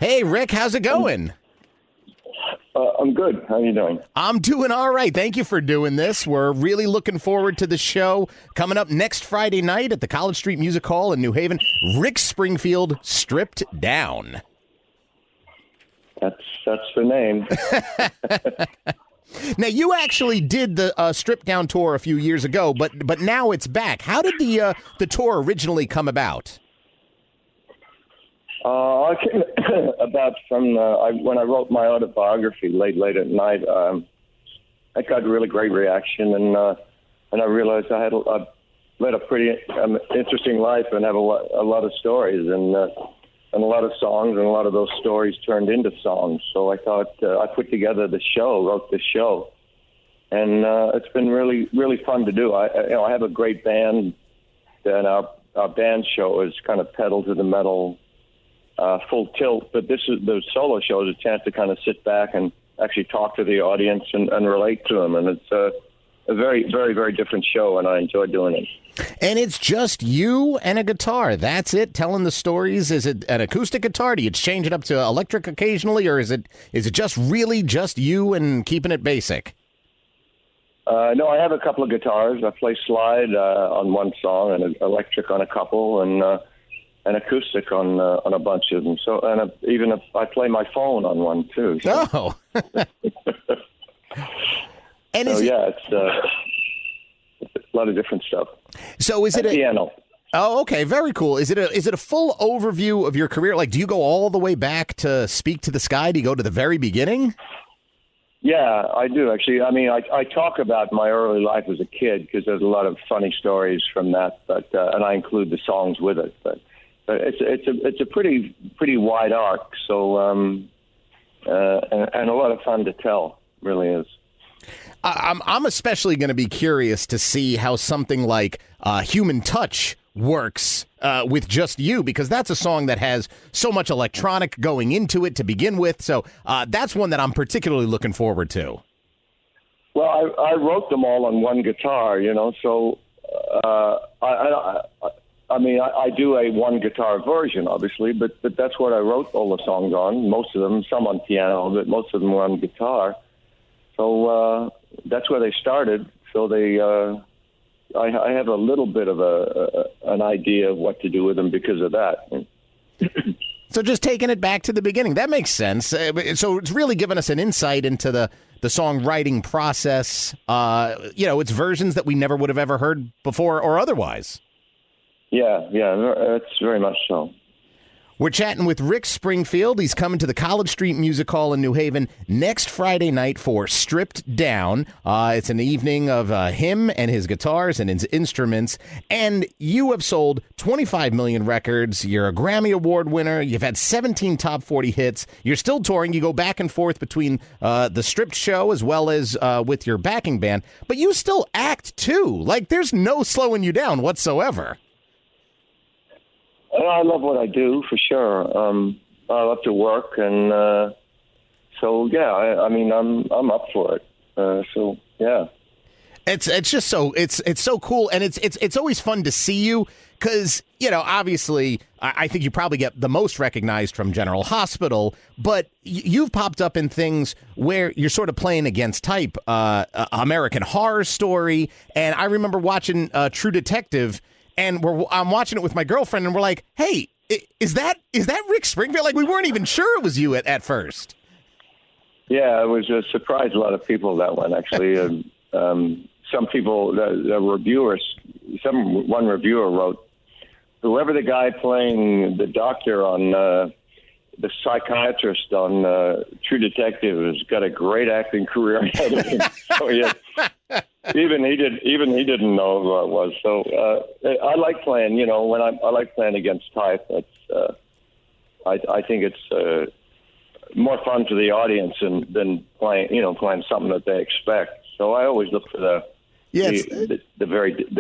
Hey, Rick, how's it going? I'm good. How are you doing? I'm doing all right. Thank you for doing this. We're really looking forward to the show coming up next Friday night at the College Street Music Hall in New Haven. Rick Springfield, Stripped Down. That's the name. Now, you actually did the Stripped Down tour a few years ago, but now it's back. How did the tour originally come about? I came about from when I wrote my autobiography late at night. I got a really great reaction, and I realized I led a pretty interesting life and have a lot of stories and a lot of songs, and a lot of those stories turned into songs. So I thought I put together wrote the show, and it's been really fun to do. I have a great band, and our band show is kind of pedal to the metal. Full tilt, but the solo show is a chance to kind of sit back and actually talk to the audience and relate to them, and it's a very, very, very different show, and I enjoy doing it. And it's just you and a guitar. That's it, telling the stories. Is it an acoustic guitar? Do you change it up to electric occasionally, or is it just really just you and keeping it basic? No, I have a couple of guitars. I play slide on one song and electric on a couple, and acoustic on a bunch of them. So, and even if I play my phone on one too. So. Oh. And so it's a lot of different stuff. So is it a piano? Oh, okay, very cool. Is it a full overview of your career? Like, do you go all the way back to Speak to the Sky? Do you go to the very beginning? Yeah, I do actually. I mean, I talk about my early life as a kid because there's a lot of funny stories from that, but and I include the songs with it, but. It's a pretty wide arc, so and a lot of fun to tell. Really is. I'm especially going to be curious to see how something like Human Touch works with just you, because that's a song that has so much electronic going into it to begin with. So that's one that I'm particularly looking forward to. Well, I wrote them all on one guitar, so I mean, I do a one guitar version, obviously, but that's what I wrote all the songs on. Most of them, some on piano, but most of them were on guitar. So that's where they started. So I have a little bit of an idea of what to do with them because of that. So just taking it back to the beginning, that makes sense. So it's really given us an insight into the songwriting process. It's versions that we never would have ever heard before or otherwise. Yeah, it's very much so. We're chatting with Rick Springfield. He's coming to the College Street Music Hall in New Haven next Friday night for Stripped Down. It's an evening of him and his guitars and his instruments. And you have sold 25 million records. You're a Grammy Award winner. You've had 17 top 40 hits. You're still touring. You go back and forth between the Stripped show as well as with your backing band. But you still act, too. Like, there's no slowing you down whatsoever. I love what I do, for sure. I love to work, and so yeah. I mean, I'm up for it. So yeah. It's just so it's so cool, and it's always fun to see you because obviously I think you probably get the most recognized from General Hospital, but you've popped up in things where you're sort of playing against type, American Horror Story, and I remember watching True Detective. And I'm watching it with my girlfriend, and we're like, "Hey, is that Rick Springfield?" Like, we weren't even sure it was you at first. Yeah, it was a surprise. A lot of people, that one actually. Some people, the reviewers, one reviewer wrote, "Whoever the guy playing the doctor on the psychiatrist on True Detective has got a great acting career ahead of him." So yeah. Even he didn't know who I was. So I like playing. When I like playing against type. That's I think it's more fun for the audience than playing something that they expect. So I always look for the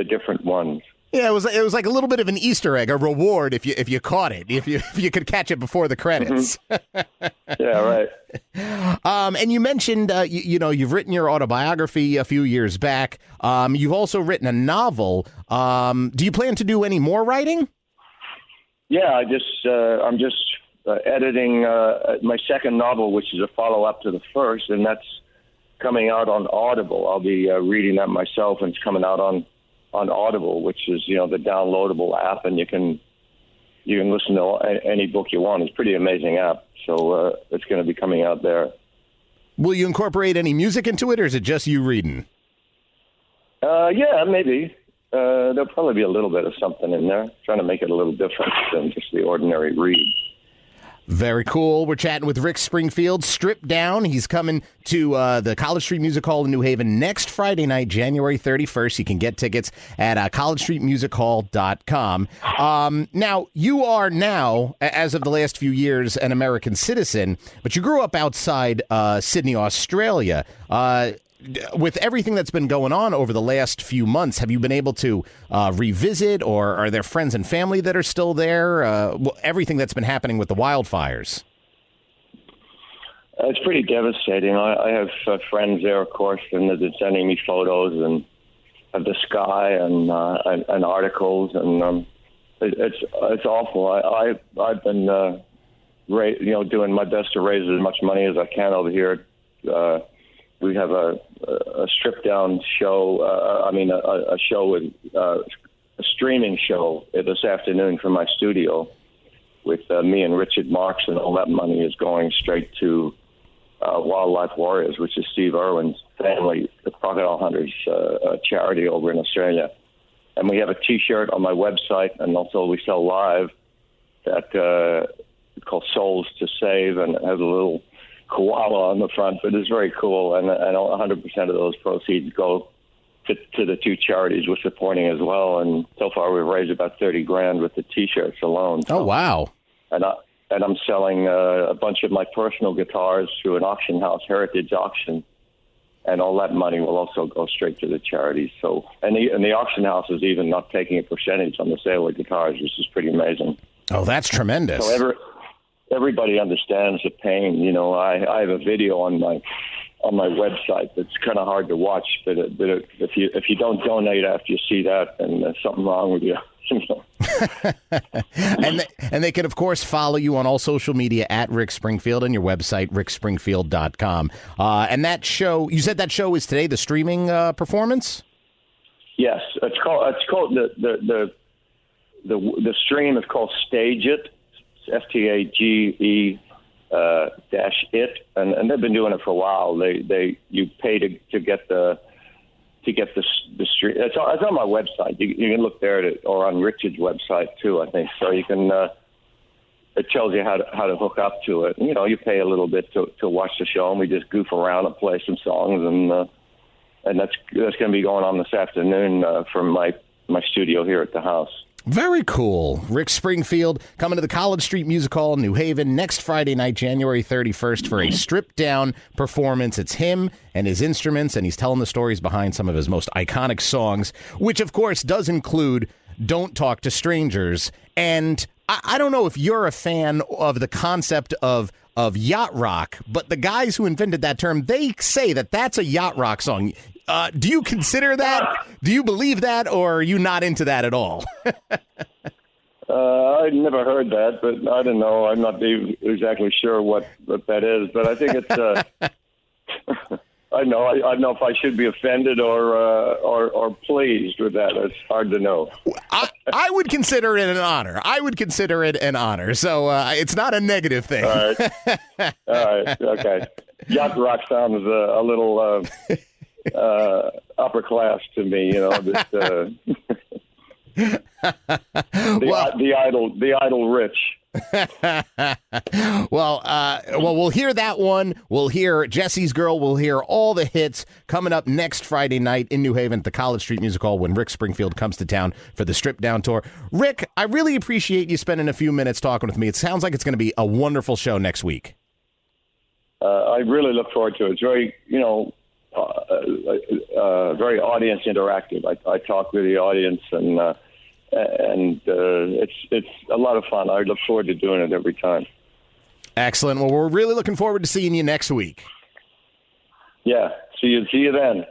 different ones. Yeah, it was like a little bit of an Easter egg, a reward if you caught it, if you could catch it before the credits. Yeah, right. And you mentioned you've written your autobiography a few years back. You've also written a novel. Do you plan to do any more writing? Yeah, I'm just editing my second novel, which is a follow-up to the first, and that's coming out on Audible. I'll be reading that myself, and it's coming out on Audible, which is, you know, the downloadable app, and you can listen to any book you want. It's a pretty amazing app, so it's going to be coming out there. Will you incorporate any music into it, or is it just you reading? Yeah, maybe. There'll probably be a little bit of something in there, trying to make it a little different than just the ordinary read. Very cool. We're chatting with Rick Springfield, Stripped Down. He's coming to the College Street Music Hall in New Haven next Friday night, January 31st. You can get tickets at collegestreetmusichall.com. Now, you are now, as of the last few years, an American citizen, but you grew up outside Sydney, Australia. With everything that's been going on over the last few months, have you been able to revisit, or are there friends and family that are still there? Everything that's been happening with the wildfires. It's pretty devastating. I have friends there, of course, and they've been sending me photos and of the sky and articles, and it's awful. I've been doing my best to raise as much money as I can over here. We have a stripped down show. A show with a streaming show this afternoon from my studio with me and Richard Marks, and all that money is going straight to Wildlife Warriors, which is Steve Irwin's family, the Crocodile Hunters charity over in Australia. And we have a T-shirt on my website, and also we sell live that called Souls to Save, and it has a little koala on the front, but it's very cool, and 100% of those proceeds go to the two charities we're supporting as well. And so far, we've raised about $30,000 with the T-shirts alone. So, oh wow! And I'm selling a bunch of my personal guitars through an auction house, Heritage Auction, and all that money will also go straight to the charities. So, and the auction house is even not taking a percentage on the sale of guitars, which is pretty amazing. Oh, that's tremendous. So everybody understands the pain. You know, I have a video on my website that's kind of hard to watch, but if you don't donate after you see that, then there's something wrong with you. And they can, of course, follow you on all social media at Rick Springfield, and your website, rickspringfield.com. And that show, you said that show is today, the streaming performance? Yes, it's called the stream is called Stage It. STAGE -it, and they've been doing it for a while. You pay to get the stream. It's on my website. You can look there or on Richard's website too, I think. So you can. It tells you how to hook up to it. And, you know, you pay a little bit to watch the show, and we just goof around and play some songs, and that's going to be going on this afternoon from my studio here at the house. Very cool. Rick Springfield coming to the College Street Music Hall in New Haven next Friday night, January 31st, for a stripped-down performance. It's him and his instruments, and he's telling the stories behind some of his most iconic songs, which, of course, does include Don't Talk to Strangers. And I don't know if you're a fan of the concept of yacht rock, but the guys who invented that term, they say that that's a yacht rock song. Do you consider that? Do you believe that, or are you not into that at all? I've never heard that, but I don't know. I'm not exactly sure what that is, but I think it's. I know if I should be offended or pleased with that. It's hard to know. I would consider it an honor. So it's not a negative thing. All right. Okay. Yacht rock sounds a little. Upper class to me, you know. The idle rich. Well, we'll hear that one. We'll hear Jesse's Girl. We'll hear all the hits coming up next Friday night in New Haven at the College Street Music Hall when Rick Springfield comes to town for the Strip Down Tour. Rick, I really appreciate you spending a few minutes talking with me. It sounds like it's going to be a wonderful show next week. I really look forward to it. It's very, very audience interactive. I talk with the audience, and it's a lot of fun. I look forward to doing it every time. Excellent. Well, we're really looking forward to seeing you next week. Yeah. See you then.